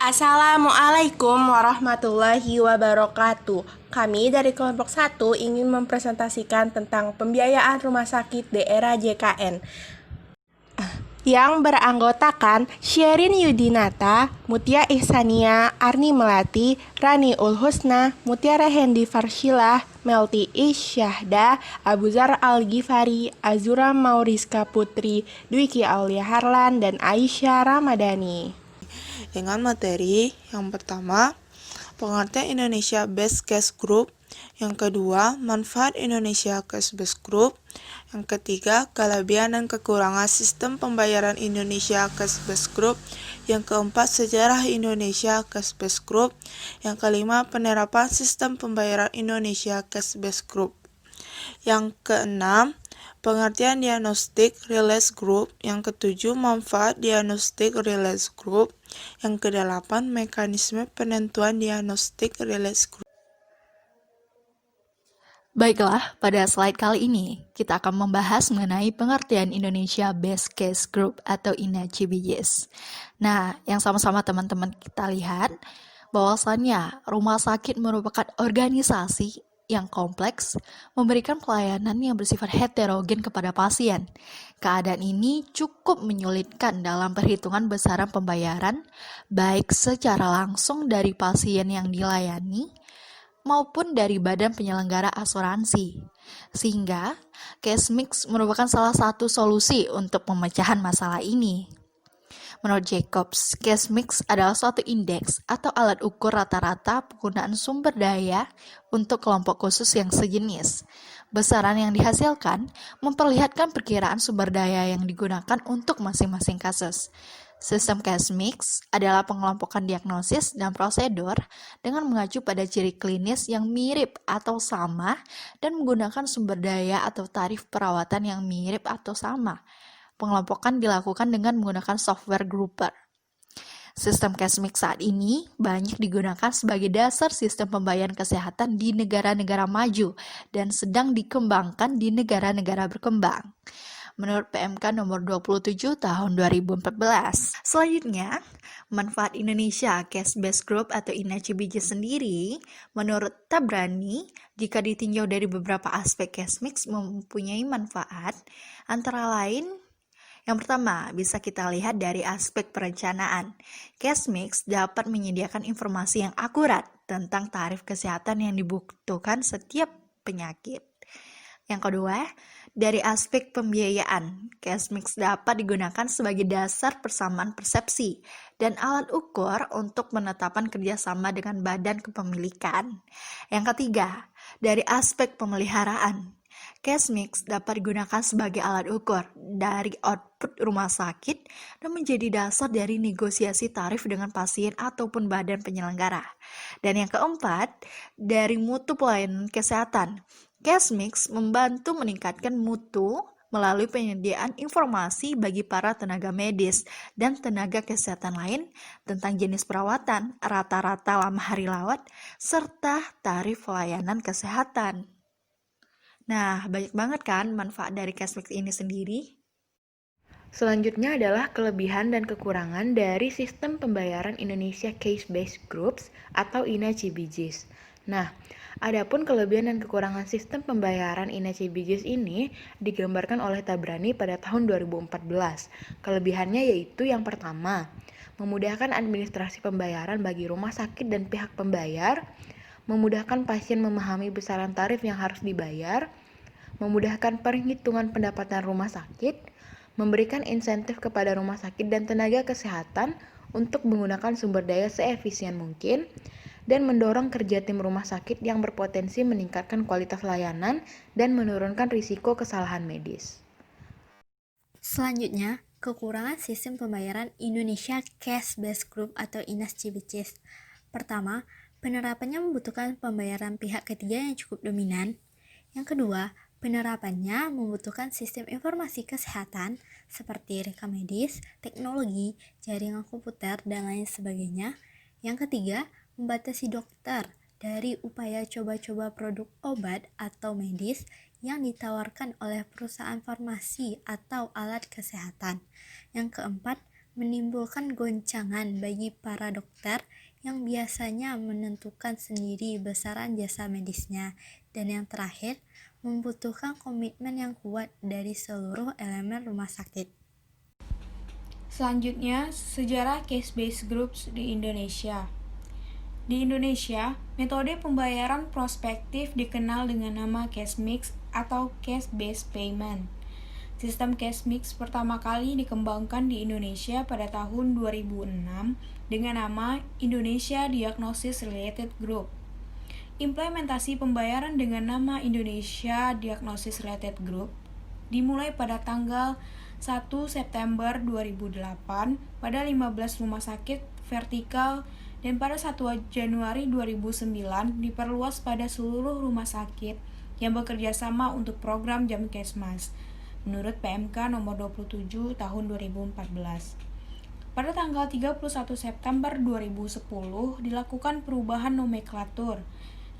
Assalamualaikum warahmatullahi wabarakatuh. Kami dari kelompok 1 ingin mempresentasikan tentang pembiayaan rumah sakit di era JKN yang beranggotakan Sherin Yudinata, Mutia Ihsania, Arni Melati, Rani Ulhusna, Mutiara Hendi Farshilah, Melti Isyahda, Abuzar Al-Ghifari, Azura Mauriska Putri, Dwiki Aulia Harlan, dan Aisyah Ramadhani. Dengan materi yang pertama, pengertian Indonesia Best Case Group, yang kedua, manfaat Indonesia Cash Based Group, yang ketiga, kelebihan dan kekurangan sistem pembayaran Indonesia Cash Based Group, yang keempat, sejarah Indonesia Cash Based Group, yang kelima, penerapan sistem pembayaran Indonesia Cash Based Group. Yang keenam, pengertian diagnostik relais group. Yang ketujuh, manfaat diagnostik relais group. Yang kedelapan, mekanisme penentuan diagnostik relais group. Baiklah, pada slide kali ini kita akan membahas mengenai pengertian Indonesia Best Case Group atau INA-CBGS. Nah, yang sama-sama teman-teman kita lihat, bahwasannya rumah sakit merupakan organisasi yang kompleks, memberikan pelayanan yang bersifat heterogen kepada pasien. Keadaan ini cukup menyulitkan dalam perhitungan besaran pembayaran, baik secara langsung dari pasien yang dilayani, maupun dari badan penyelenggara asuransi. Sehingga, case mix merupakan salah satu solusi untuk pemecahan masalah ini. Menurut Jacobs, case mix adalah suatu indeks atau alat ukur rata-rata penggunaan sumber daya untuk kelompok khusus yang sejenis. Besaran yang dihasilkan memperlihatkan perkiraan sumber daya yang digunakan untuk masing-masing kasus. Sistem case mix adalah pengelompokan diagnosis dan prosedur dengan mengacu pada ciri klinis yang mirip atau sama dan menggunakan sumber daya atau tarif perawatan yang mirip atau sama. Pengelompokan dilakukan dengan menggunakan software grouper. Sistem case mix saat ini banyak digunakan sebagai dasar sistem pembayaran kesehatan di negara-negara maju dan sedang dikembangkan di negara-negara berkembang. Menurut PMK nomor 27 tahun 2014. Selanjutnya, manfaat Indonesia Cash Based Group atau INA-CBG sendiri, menurut Tabrani, jika ditinjau dari beberapa aspek case mix mempunyai manfaat, antara lain yang pertama, bisa kita lihat dari aspek perencanaan. Case mix dapat menyediakan informasi yang akurat tentang tarif kesehatan yang dibutuhkan setiap penyakit. Yang kedua, dari aspek pembiayaan, case mix dapat digunakan sebagai dasar persamaan persepsi dan alat ukur untuk penetapan kerjasama dengan badan kepemilikan. Yang ketiga, dari aspek pemeliharaan, case mix dapat digunakan sebagai alat ukur dari output rumah sakit dan menjadi dasar dari negosiasi tarif dengan pasien ataupun badan penyelenggara. Dan yang keempat, dari mutu pelayanan kesehatan. Case mix membantu meningkatkan mutu melalui penyediaan informasi bagi para tenaga medis dan tenaga kesehatan lain tentang jenis perawatan, rata-rata lama hari rawat, serta tarif pelayanan kesehatan. Nah, banyak banget kan manfaat dari case mix ini sendiri? Selanjutnya adalah kelebihan dan kekurangan dari sistem pembayaran Indonesia Case Based Groups atau INA-CBGs. Nah, adapun kelebihan dan kekurangan sistem pembayaran INA-CBGs ini digambarkan oleh Tabrani pada tahun 2014. Kelebihannya yaitu yang pertama, memudahkan administrasi pembayaran bagi rumah sakit dan pihak pembayar, memudahkan pasien memahami besaran tarif yang harus dibayar, memudahkan perhitungan pendapatan rumah sakit, memberikan insentif kepada rumah sakit dan tenaga kesehatan untuk menggunakan sumber daya seefisien mungkin, dan mendorong kerja tim rumah sakit yang berpotensi meningkatkan kualitas layanan dan menurunkan risiko kesalahan medis. Selanjutnya, kekurangan sistem pembayaran Indonesia Cash Based Group atau INAS-CBCS. Pertama, penerapannya membutuhkan pembayaran pihak ketiga yang cukup dominan. Yang kedua, penerapannya membutuhkan sistem informasi kesehatan seperti rekam medis, teknologi, jaringan komputer, dan lain sebagainya. Yang ketiga, membatasi dokter dari upaya coba-coba produk obat atau medis yang ditawarkan oleh perusahaan farmasi atau alat kesehatan. Yang keempat, menimbulkan goncangan bagi para dokter yang biasanya menentukan sendiri besaran jasa medisnya. Dan yang terakhir, membutuhkan komitmen yang kuat dari seluruh elemen rumah sakit. Selanjutnya, sejarah case-based groups di Indonesia. Di Indonesia, metode pembayaran prospektif dikenal dengan nama cash mix atau cash-based payment. Sistem cash mix pertama kali dikembangkan di Indonesia pada tahun 2006 dengan nama Indonesia Diagnosis Related Group. Implementasi pembayaran dengan nama Indonesia Diagnosis Related Group dimulai pada tanggal 1 September 2008 pada 15 rumah sakit vertikal dan pada 1 Januari 2009 diperluas pada seluruh rumah sakit yang bekerja sama untuk program Jamkesmas menurut PMK nomor 27 tahun 2014. Pada tanggal 31 September 2010 dilakukan perubahan nomenklatur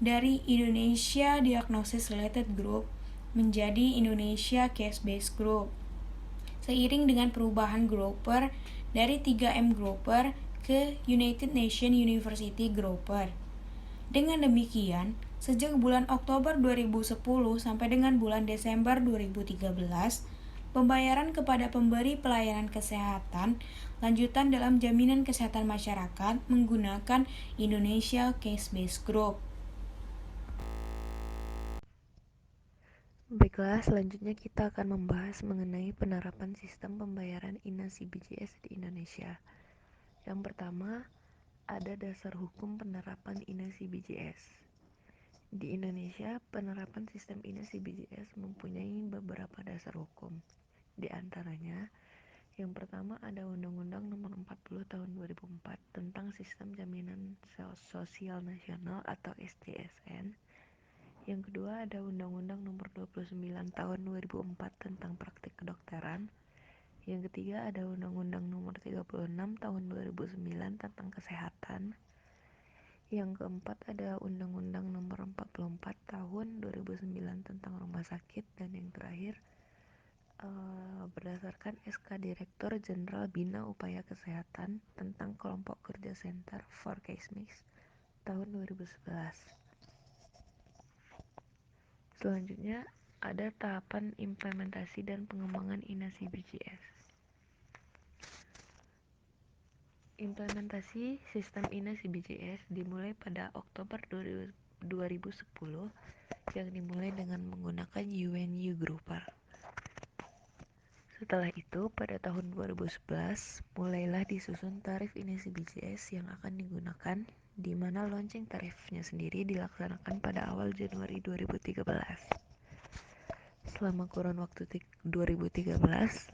dari Indonesia Diagnosis Related Group menjadi Indonesia Case-Based Group. Seiring dengan perubahan Grouper dari 3M Grouper ke United Nations University Grouper. Dengan demikian, sejak bulan Oktober 2010 sampai dengan bulan Desember 2013, pembayaran kepada pemberi pelayanan kesehatan lanjutan dalam jaminan kesehatan masyarakat menggunakan Indonesia Case-Based Group. Baiklah, selanjutnya kita akan membahas mengenai penerapan sistem pembayaran INASI BJS di Indonesia. Yang pertama, ada dasar hukum penerapan INASI BJS. Di Indonesia, penerapan sistem INASI BJS mempunyai beberapa dasar hukum. Di antaranya, yang pertama ada Undang-Undang Nomor 40 Tahun 2004 tentang Sistem Jaminan Sosial Nasional atau SJSN. Yang kedua ada Undang-Undang Nomor 29 Tahun 2004 tentang Praktik Kedokteran. Yang ketiga ada Undang-Undang Nomor 36 Tahun 2009 tentang Kesehatan. Yang keempat ada Undang-Undang Nomor 44 Tahun 2009 tentang Rumah Sakit. Dan yang terakhir berdasarkan SK Direktur Jenderal Bina Upaya Kesehatan tentang Kelompok Kerja Center for Case Mix tahun 2011. Selanjutnya ada tahapan implementasi dan pengembangan INASI BJS. Implementasi sistem INASI BJS dimulai pada Oktober 2010 yang dimulai dengan menggunakan UNU Grouper. Setelah itu, pada tahun 2011, mulailah disusun tarif INASI BJS yang akan digunakan, di mana launching tarifnya sendiri dilaksanakan pada awal Januari 2013. Selama kurun waktu 2013,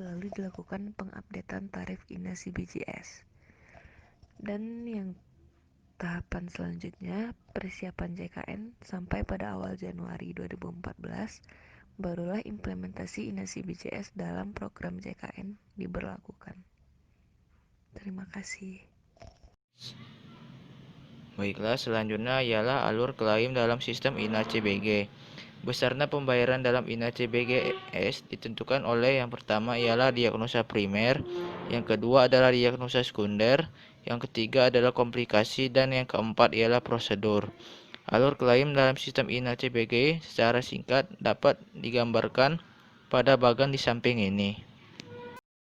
lalu dilakukan pengupdatean tarif INASI BJS. Dan yang tahapan selanjutnya, persiapan JKN sampai pada awal Januari 2014, barulah implementasi INASI BJS dalam program JKN diberlakukan. Terima kasih. Baiklah, selanjutnya ialah alur klaim dalam sistem INACBG. Besarnya pembayaran dalam INACBGS ditentukan oleh yang pertama ialah diagnosa primer, yang kedua adalah diagnosa sekunder, yang ketiga adalah komplikasi, dan yang keempat ialah prosedur. Alur klaim dalam sistem INACBG secara singkat dapat digambarkan pada bagian di samping ini.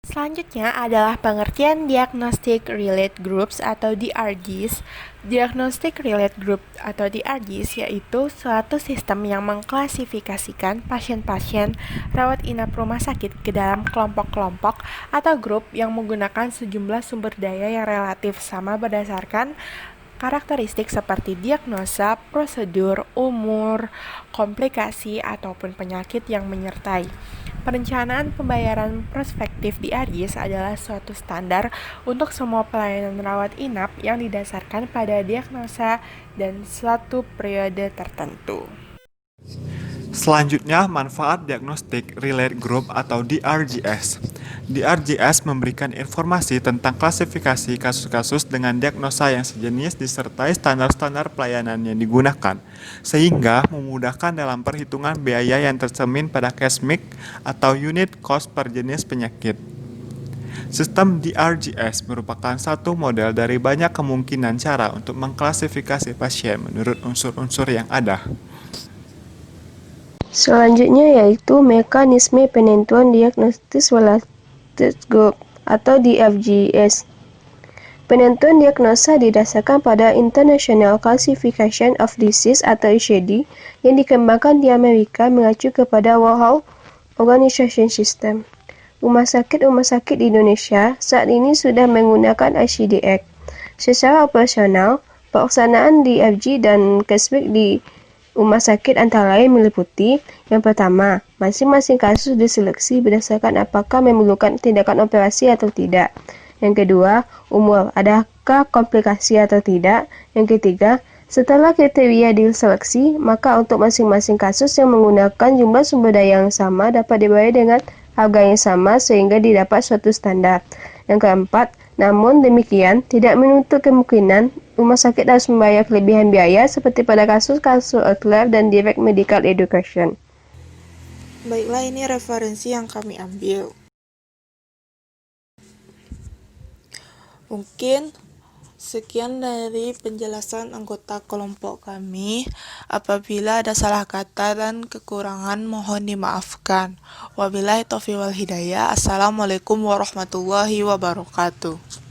Selanjutnya adalah pengertian Diagnostic Related Groups atau DRGs. Diagnostic Related Group atau DRGs yaitu suatu sistem yang mengklasifikasikan pasien-pasien rawat inap rumah sakit ke dalam kelompok-kelompok atau grup yang menggunakan sejumlah sumber daya yang relatif sama berdasarkan karakteristik seperti diagnosa, prosedur, umur, komplikasi, ataupun penyakit yang menyertai. Perencanaan pembayaran prospektif di DRGs adalah suatu standar untuk semua pelayanan rawat inap yang didasarkan pada diagnosa dan suatu periode tertentu. Selanjutnya, manfaat Diagnostic Related Group atau DRGS. DRGS memberikan informasi tentang klasifikasi kasus-kasus dengan diagnosa yang sejenis disertai standar-standar pelayanan yang digunakan, sehingga memudahkan dalam perhitungan biaya yang tercermin pada case mix atau unit cost per jenis penyakit. Sistem DRGS merupakan satu model dari banyak kemungkinan cara untuk mengklasifikasi pasien menurut unsur-unsur yang ada. Selanjutnya yaitu mekanisme penentuan diagnostis related group atau DFGS. Penentuan diagnosa didasarkan pada International Classification of Disease atau ICD yang dikembangkan di Amerika mengacu kepada World Health Organization System. Rumah sakit di Indonesia saat ini sudah menggunakan ICD-X. Secara operasional, pelaksanaan DFG dan CASMIC di rumah sakit antara lain meliputi: yang pertama, masing-masing kasus diseleksi berdasarkan apakah memerlukan tindakan operasi atau tidak. Yang kedua, umur, adakah komplikasi atau tidak. Yang ketiga, setelah kriteria diseleksi, maka untuk masing-masing kasus yang menggunakan jumlah sumber daya yang sama dapat dibayar dengan harga yang sama sehingga didapat suatu standar. Yang keempat, namun demikian tidak menutup kemungkinan rumah sakit harus membayar kelebihan biaya seperti pada kasus-kasus outlier dan direct medical education. Baiklah, ini referensi yang kami ambil. Mungkin sekian dari penjelasan anggota kelompok kami. Apabila ada salah kata dan kekurangan mohon dimaafkan. Wabillahi taufiq wal hidayah. Assalamualaikum warahmatullahi wabarakatuh.